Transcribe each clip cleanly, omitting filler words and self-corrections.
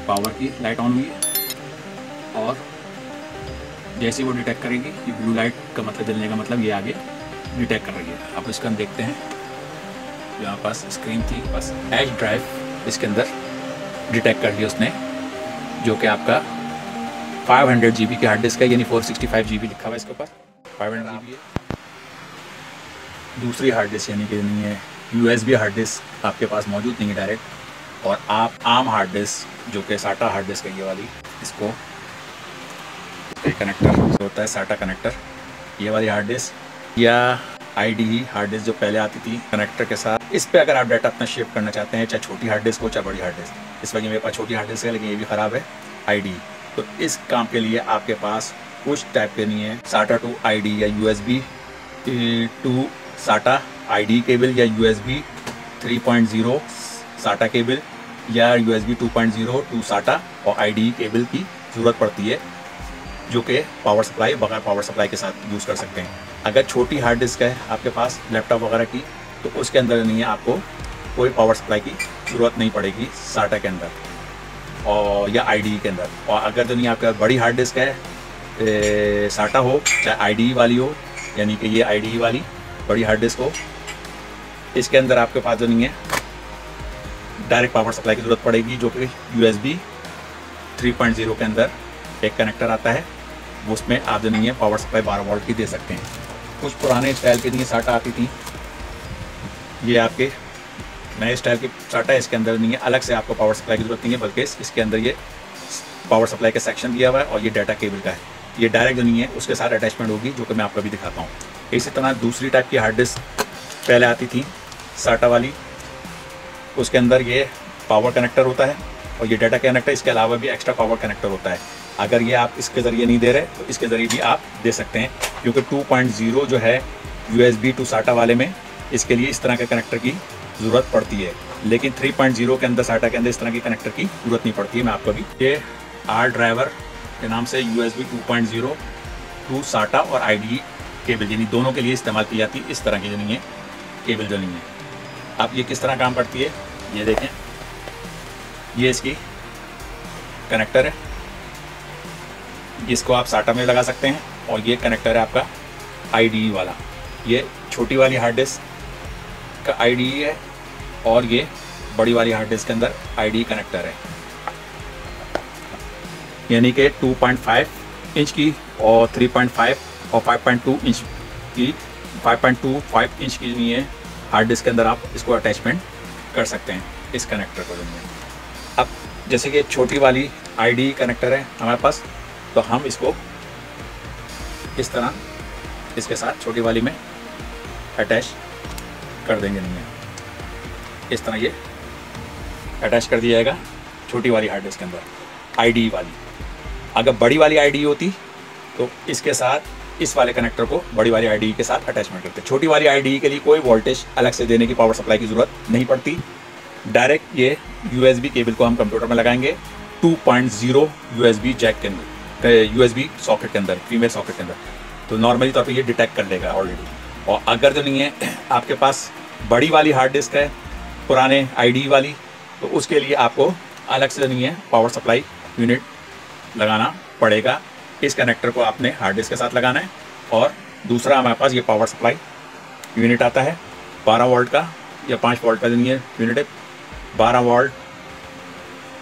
Power की light on हुई है और जैसे वो डिटेक्ट करेगी ये ब्लू लाइट का मतलब जलने का मतलब ये आगे डिटेक्ट कर रही है। आप इसका देखते हैं, यहाँ पास स्क्रीन थी, बस एच ड्राइव इसके अंदर डिटेक्ट कर लिया उसने, जो कि आपका 500 GB की हार्ड डिस्क है, यानी 465 GB लिखा हुआ है इसके ऊपर, 500 GB है। दूसरी हार्ड डिस्क यानी कि नहीं है USB हार्ड डिस्क आपके पास मौजूद नहीं है डायरेक्ट, और आप आम हार्ड डिस्क जो कि साटा हार्ड डिस्क है ये वाली, इसको कनेक्टर होता है साटा कनेक्टर, ये वाली हार्ड डिस्क या IDE हार्ड डिस्क जो पहले आती थी कनेक्टर के साथ, इस पे अगर आप डाटा अपना शिफ्ट करना चाहते हैं, चाहे छोटी हार्ड डिस्क हो चाहे बड़ी हार्ड डिस्क। इस वजह मेरे पास छोटी हार्ड डिस्क है लेकिन ये भी ख़राब है IDE, तो इस काम के लिए आपके पास कुछ टाइप के नहीं है साटा टू IDE या USB टू साटा IDE केबल या USB 3.0 साटा केबल या USB 2.0 टू साटा और IDE केबल की ज़रूरत पड़ती है, जो कि पावर सप्लाई बगैर पावर सप्लाई के साथ यूज़ कर सकते हैं। अगर छोटी हार्ड डिस्क है आपके पास लैपटॉप वगैरह की, तो उसके अंदर नहीं है, आपको कोई पावर सप्लाई की ज़रूरत नहीं पड़ेगी साटा के अंदर और या IDE के अंदर। और अगर तो नहीं आपका बड़ी हार्ड डिस्क है साटा हो चाहे IDE वाली हो, यानी कि ये IDE वाली बड़ी हार्ड डिस्क हो, इसके अंदर आपके पास जो नहीं है डायरेक्ट पावर सप्लाई की ज़रूरत पड़ेगी, जो कि USB 3.0 के अंदर एक कनेक्टर आता है, उसमें आप जो नहीं है पावर सप्लाई 12 वोल्ट की दे सकते हैं। कुछ पुराने स्टाइल की नहीं साटा आती थी, ये आपके नए स्टाइल की साटा है, इसके अंदर नहीं है अलग से आपको पावर सप्लाई की ज़रूरत नहीं है, बल्कि इसके अंदर ये पावर सप्लाई का सेक्शन दिया हुआ है और ये डाटा केबल का है, ये डायरेक्ट जो नहीं है उसके साथ अटैचमेंट होगी, जो कि मैं आपको भी दिखाता हूँ। इसी तरह दूसरी टाइप की हार्ड डिस्क पहले आती थी साटा वाली, उसके अंदर ये पावर कनेक्टर होता है और ये डाटा कनेक्टर, इसके अलावा भी एक्स्ट्रा पावर कनेक्टर होता है। अगर ये आप इसके ज़रिए नहीं दे रहे तो इसके ज़रिए भी आप दे सकते हैं, क्योंकि 2.0 जो है USB टू साटा वाले में, इसके लिए इस तरह के कनेक्टर की ज़रूरत पड़ती है, लेकिन 3.0 के अंदर साटा के अंदर इस तरह की कनेक्टर की ज़रूरत नहीं पड़ती है। मैं आपको भी ये R ड्राइवर के नाम से USB 2.0 टू साटा और IDE केबल यानी दोनों के लिए इस्तेमाल की जाती है, इस तरह की जो नहीं है केबल जो नहीं है। अब ये किस तरह काम करती है ये देखें, ये इसकी कनेक्टर है, इसको आप साटा में लगा सकते हैं, और ये कनेक्टर है आपका IDE वाला, ये छोटी वाली हार्ड डिस्क का IDE है और ये बड़ी वाली हार्ड डिस्क के अंदर IDE कनेक्टर है, यानी कि 2.5 इंच की और 3.5 और 5.2 इंच की 5.25 इंच की नहीं है हार्ड डिस्क के अंदर आप इसको अटैचमेंट कर सकते हैं इस कनेक्टर को। अब जैसे कि छोटी वाली IDE कनेक्टर है हमारे पास, तो हम इसको इस तरह इसके साथ छोटी वाली में अटैच कर देंगे, नहीं है इस तरह ये अटैच कर दिया जाएगा छोटी वाली हार्ड डिस्क के अंदर IDE वाली। अगर बड़ी वाली IDE होती तो इसके साथ इस वाले कनेक्टर को बड़ी वाली IDE के साथ अटैचमेंट करते। छोटी वाली IDE के लिए कोई वोल्टेज अलग से देने की पावर सप्लाई की ज़रूरत नहीं पड़ती, डायरेक्ट ये USB केबल को हम कंप्यूटर में लगाएंगे 2.0 USB जैक के अंदर, USB सॉकेट के अंदर, फीमेल सॉकेट के अंदर, तो नॉर्मली तौर पे ये डिटेक्ट कर लेगा ऑलरेडी। और अगर जो नहीं है आपके पास बड़ी वाली हार्ड डिस्क है पुराने IDE वाली, तो उसके लिए आपको अलग से नहीं है पावर सप्लाई यूनिट लगाना पड़ेगा। इस कनेक्टर को आपने हार्ड डिस्क के साथ लगाना है, और दूसरा हमारे पास ये पावर सप्लाई यूनिट आता है 12 वोल्ट का या 5 वोल्ट का नहीं है यूनिट है, 12 वोल्ट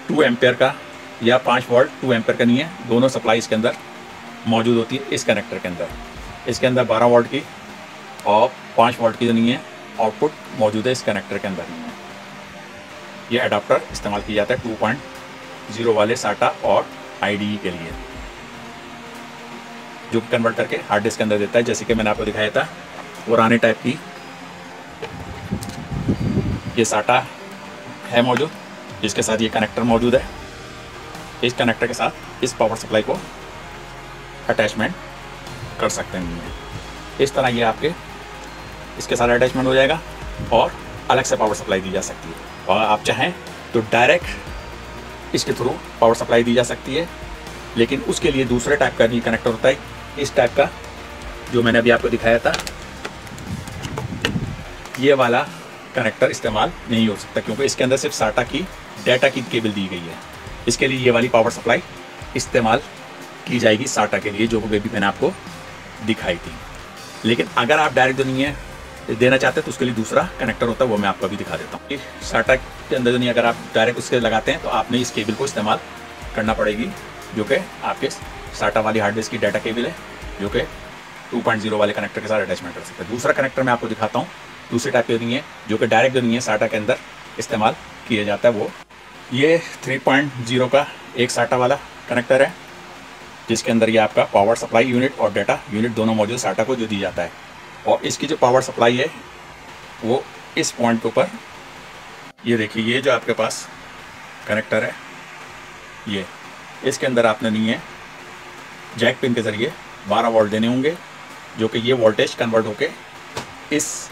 2 एम्पेयर का या 5 वोल्ट 2 एम्पेयर का नहीं है, दोनों सप्लाई इसके अंदर मौजूद होती है इस कनेक्टर के अंदर। इसके अंदर 12 वोल्ट की और 5 वोल्ट की जो नहीं है आउटपुट मौजूद है इस कनेक्टर के अंदर। ये अडाप्टर इस्तेमाल किया जाता है 2.0 वाले साटा और IDE के लिए, जो कन्वर्ट करके हार्ड डिस्क के अंदर देता है। जैसे कि मैंने आपको दिखाया था पुराने टाइप की ये साटा है मौजूद, जिसके साथ ये कनेक्टर मौजूद है। इस कनेक्टर के साथ इस पावर सप्लाई को अटैचमेंट कर सकते हैं। इस तरह ये आपके इसके साथ अटैचमेंट हो जाएगा और अलग से पावर सप्लाई दी जा सकती है, और आप चाहें तो डायरेक्ट इसके थ्रू पावर सप्लाई दी जा सकती है, लेकिन उसके लिए दूसरे टाइप का ये कनेक्टर होता है। इस टाइप का जो मैंने अभी आपको दिखाया था, ये वाला कनेक्टर इस्तेमाल नहीं हो सकता, क्योंकि इसके अंदर सिर्फ साटा की डाटा की केबल दी गई है। इसके लिए ये वाली पावर सप्लाई इस्तेमाल की जाएगी SATA के लिए, जो कि भी मैंने आपको दिखाई थी। लेकिन अगर आप डायरेक्ट दुनिया देना चाहते हैं तो उसके लिए दूसरा कनेक्टर होता है, वो मैं आपको अभी दिखा देता हूँ। SATA के अंदर दुनिया अगर आप डायरेक्ट उसके लगाते हैं तो आपने इस केबल को इस्तेमाल करना पड़ेगी, जो कि आपके SATA वाली हार्ड डिस्क की डाटा केबल है, जो कि 2.0 वाले कनेक्टर के साथ अटैचमेंट कर सकते हैं। दूसरा कनेक्टर मैं आपको दिखाता हूँ, दूसरे टाइप की दुनिया जो कि डायरेक्ट दुनिया SATA के अंदर इस्तेमाल किया जाता है। वो ये 3.0 का एक SATA वाला कनेक्टर है, जिसके अंदर ये आपका पावर सप्लाई यूनिट और डाटा यूनिट दोनों मौजूद SATA को जो दी जाता है। और इसकी जो पावर सप्लाई है वो इस पॉइंट के ऊपर, ये देखिए, ये जो आपके पास कनेक्टर है, ये इसके अंदर आपने नहीं है जैक पिन के ज़रिए 12 वोल्ट देने होंगे, जो कि ये वोल्टेज कन्वर्ट होके इस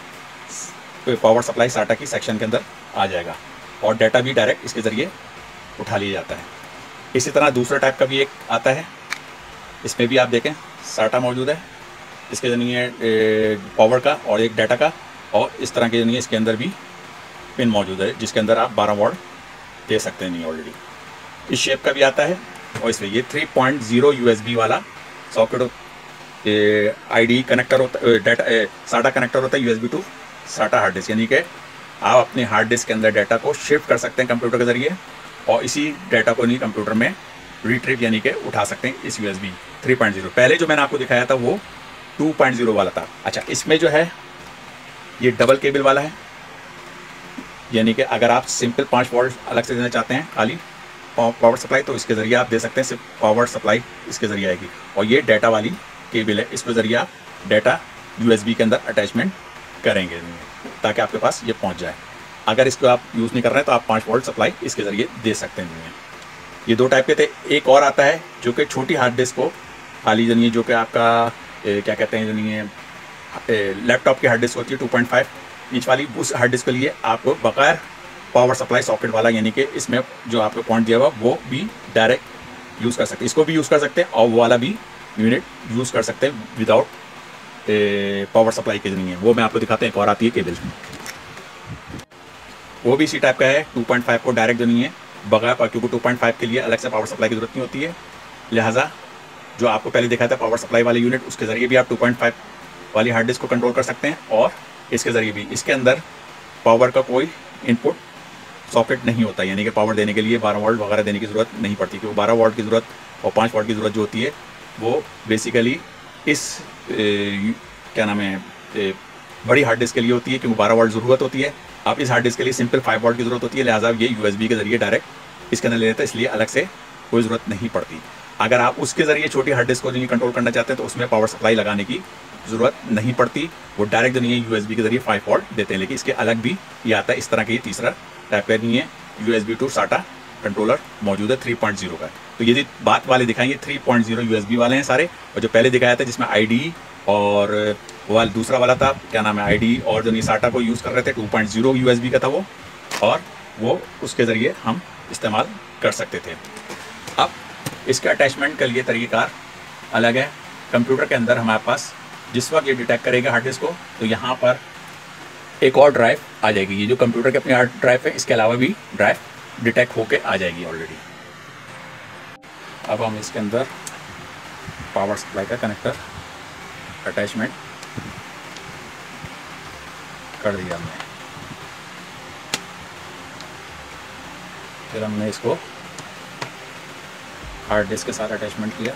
पावर सप्लाई SATA की सेक्शन के अंदर आ जाएगा और डाटा भी डायरेक्ट इसके ज़रिए उठा लिया जाता है। इसी तरह दूसरा टाइप का भी एक आता है, इसमें भी आप देखें SATA मौजूद है, इसके ज़रिए पावर का और एक डाटा का, और इस तरह के ज़रिए इसके अंदर भी पिन मौजूद है, जिसके अंदर आप 12 वोल्ट दे सकते हैं। नहीं ऑलरेडी इस शेप का भी आता है, और इसमें ये 3.0 USB वाला सॉकेट ID कनेक्टर होता है, डाटा SATA कनेक्टर होता है USB to SATA hard disk, यानी कि आप अपने हार्ड डिस्क के अंदर डाटा को शिफ्ट कर सकते हैं कंप्यूटर के ज़रिए, और इसी डाटा को नहीं कंप्यूटर में रिट्रीव यानी कि उठा सकते हैं इस USB 3.0। पहले जो मैंने आपको दिखाया था वो 2.0 वाला था। अच्छा, इसमें जो है ये डबल केबल वाला है, यानी कि अगर आप सिंपल 5 वोल्ट अलग से देना चाहते हैं खाली पावर सप्लाई, तो इसके ज़रिए आप दे सकते हैं, सिर्फ पावर सप्लाई इसके ज़रिए आएगी। और ये डाटा वाली केबल है, इसके ज़रिए आप डाटा USB के अंदर अटैचमेंट करेंगे ताकि आपके पास ये पहुंच जाए। अगर इसको आप यूज़ नहीं कर रहे हैं तो आप 5 वोल्ट सप्लाई इसके ज़रिए दे सकते हैं। ये दो टाइप के थे। एक और आता है जो कि छोटी हार्ड डिस्क को खाली जनिए, जो कि आपका क्या कहते हैं जनिए लैपटॉप की हार्ड डिस्क होती है 2.5 इंच वाली, उस हार्ड डिस्क के लिए आपको बगैर पावर सप्लाई सॉकेट वाला, यानी कि इसमें जो आपको पॉइंट दिया हुआ वो भी डायरेक्ट यूज़ कर सकते हैं, इसको भी यूज़ कर सकते हैं और वो वाला भी यूनिट यूज़ कर सकते हैं विदाउट पावर सप्लाई के नहीं है। वो मैं आपको दिखाते हैं। एक और आती है केबल, वो भी इसी टाइप का है। 2.5 को डायरेक्ट जो नहीं है बगैर, क्योंकि 2.5 के लिए अलग से पावर सप्लाई की जरूरत नहीं होती है, लिहाजा जो आपको पहले दिखाया था पावर सप्लाई वाली यूनिट, उसके ज़रिए भी आप 2.5 वाली हार्ड डिस्क को कंट्रोल कर सकते हैं, और इसके ज़रिए भी इसके अंदर पावर का कोई इनपुट सॉकेट नहीं होता, यानी कि पावर देने के लिए 12 वोल्ट वगैरह देने की ज़रूरत नहीं पड़ती, क्योंकि 12 वोल्ट की ज़रूरत और 5 वोल्ट की ज़रूरत जो होती है वो बेसिकली इस क्या नाम है बड़ी हार्ड डिस्क के लिए होती है, क्योंकि 12 वोल्ट ज़रूरत होती है। आप इस हार्ड डिस्क के लिए सिंपल 5 वोल्ट की ज़रूरत होती है, लिहाजा ये USB के ज़रिए डायरेक्ट इसके अंदर ले लेते हैं, इसलिए अलग से कोई ज़रूरत नहीं पड़ती। अगर आप उसके ज़रिए छोटी हार्ड डिस्क को जो कंट्रोल करना चाहते हैं तो उसमें पावर सप्लाई लगाने की ज़रूरत नहीं पड़ती, वो डायरेक्ट जो नहीं है USB के ज़रिए 5 वोल्ट देते हैं। लेकिन इसके अलग भी ये आता है, इस तरह की तीसरा टाइप का नहीं है USB टू SATA कंट्रोलर मौजूद है 3.0 का। तो ये बात वाले दिखाएंगे 3.0 USB वाले हैं सारे, और जो पहले दिखाया था जिसमें ID और वो वाला दूसरा वाला था क्या नाम है ID और जो नहीं SATA को यूज़ कर रहे थे 2.0 USB का था वो, और वो उसके ज़रिए हम इस्तेमाल कर सकते थे। अब इसके अटैचमेंट के लिए तरीक़ेकार अलग है। कंप्यूटर के अंदर हमारे पास जिस वक्त ये डिटेक्ट करेगा हार्ड डिस्क को, तो यहाँ पर एक और ड्राइव आ जाएगी। ये जो कंप्यूटर के अपनी हार्ड ड्राइव है, इसके अलावा भी ड्राइव डिटेक्ट होके आ जाएगी ऑलरेडी। अब हम इसके अंदर पावर सप्लाई का कनेक्टर अटैचमेंट कर दिया हमने, फिर हमने इसको हार्ड डिस्क के साथ अटैचमेंट किया।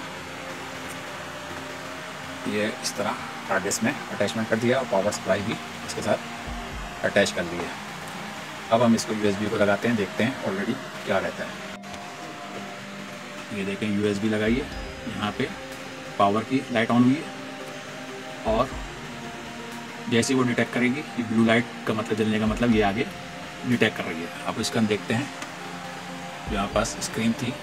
ये इस तरह हार्ड डिस्क में अटैचमेंट कर दिया और पावर सप्लाई भी इसके साथ अटैच कर लिया। अब हम इसको USB को लगाते हैं, देखते हैं ऑलरेडी क्या रहता है। ये देखें USB लगाई है, यहाँ पे पावर की लाइट ऑन हुई है, और जैसे वो डिटेक्ट करेगी कि ब्लू लाइट का मतलब जलने का मतलब ये आगे डिटेक्ट कर रही है। अब इसका हम देखते हैं, जो यहाँ पास स्क्रीन थी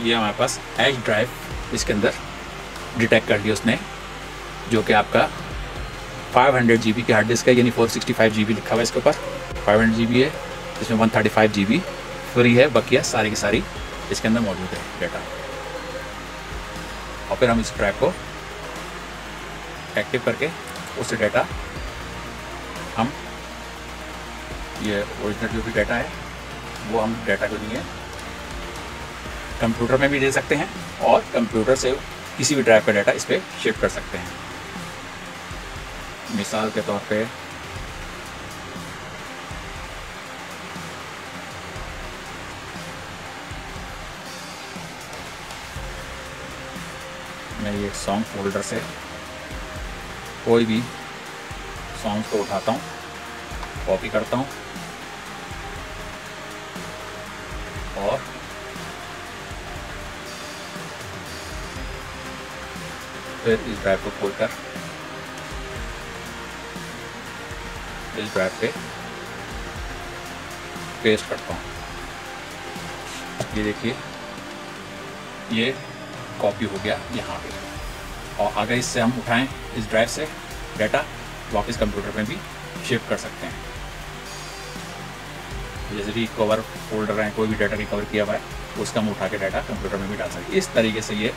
ये हमारे पास एच ड्राइव इसके अंदर डिटेक्ट कर लिया उसने, जो कि आपका 500 GB की हार्ड डिस्क है, यानी 465 GB लिखा हुआ है इसके ऊपर। 500 GB है, इसमें 135 GB फ्री है, बकिया सारी की सारी इसके अंदर मौजूद है डाटा। और फिर हम इस ड्राइव को एक्टिव करके उससे डाटा हम ये ओरिजिनल जो भी डाटा है वो हम डाटा के लिए कंप्यूटर में भी दे सकते हैं और कंप्यूटर से किसी भी ड्राइव का डाटा इस पर शिफ्ट कर सकते हैं। मिसाल के तौर पे मैं ये सॉन्ग फोल्डर से कोई भी सॉन्ग को उठाता हूँ, कॉपी करता हूँ और फिर इस ड्राइव को खोलकर इस ड्राइव पे पेस्ट करता हूँ। ये देखिए ये कॉपी हो गया यहाँ पे। और अगर इससे हम उठाएं इस ड्राइव से डाटा वापस कंप्यूटर में भी शिफ्ट कर सकते हैं। जैसे रिकवर फोल्डर है, कोई भी डाटा रिकवर किया हुआ है उसका हम उठा के डाटा कंप्यूटर में भी डाल सकते हैं। इस तरीके से ये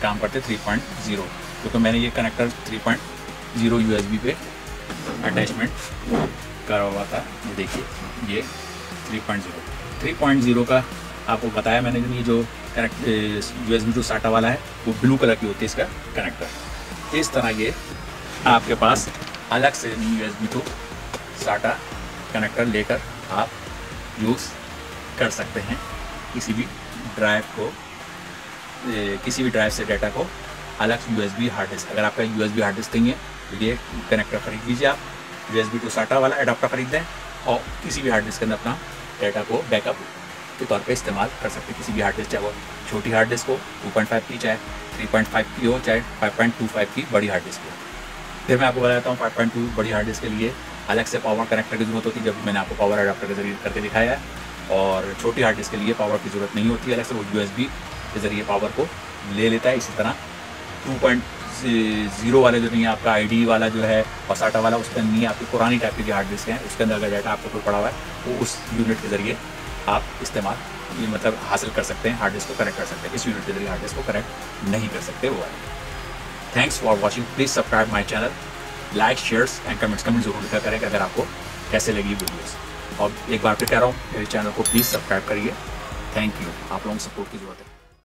काम करते 3.0, क्योंकि मैंने ये कनेक्टर 3.0 USB पे अटैचमेंट करा हुआ था। ये देखिए ये 3.0 का आपको बताया मैंने। ये जो कनेक्ट USB टू SATA वाला है वो ब्लू कलर की होती है इसका कनेक्टर। इस तरह ये आपके पास अलग से USB टू SATA कनेक्टर लेकर आप यूज़ कर सकते हैं किसी भी ड्राइव को, किसी भी ड्राइव से डाटा को अलग USB हार्ड डिस्क। अगर आपका USB हार्ड डिस्क नहीं है तो ये कनेक्टर खरीद लीजिए आप, USB टू SATA वाला एडाप्टर खरीद लें और किसी भी हार्ड डिस्क के अंदर अपना डाटा को बैकअप के तौर पे इस्तेमाल कर सकते हैं। किसी भी हार्ड डिस्क, चाहे वो छोटी हार्ड डिस्क हो 2.5 की, चाहे 3.5 की हो, चाहे 5.25 की बड़ी हार्ड डिस्क हो। फिर मैं आपको बताता हूँ 5.2 बड़ी हार्ड डिस्क के लिए अलग से पावर कनेक्टर की ज़रूरत होती है, जब मैंने आपको पावर अडाप्टर के जरिए करके दिखाया है। और छोटी हार्ड डिस्क के लिए पावर की ज़रूरत नहीं होती है, अलग से वो USB के ज़रिए पावर को ले लेता है। इसी तरह 2.0 वाले जो नहीं है आपका ID वाला जो है और SATA वाला, उसके अंदर नहीं है। आपकी पुरानी टाइप की जो हार्ड डिस्क है उसके अंदर अगर डाटा आपको कोई पड़ा हुआ है वो उस यूनिट के ज़रिए आप इस्तेमाल मतलब हासिल कर सकते हैं, हार्ड डिस्क को कनेक्ट कर सकते हैं। इस यूनिट के जरिए हार्ड डिस्क को कनेक्ट नहीं कर सकते वो है। Thanks for watching. Please subscribe my channel, like shares and comments जरूर लिखा करें अगर आपको कैसे लगी वीडियोस। और एक बार फिर कह रहा हूँ मेरे चैनल को प्लीज़ सब्सक्राइब करिए। Thank you. आप लोगों को सपोर्ट की ज़रूरत है।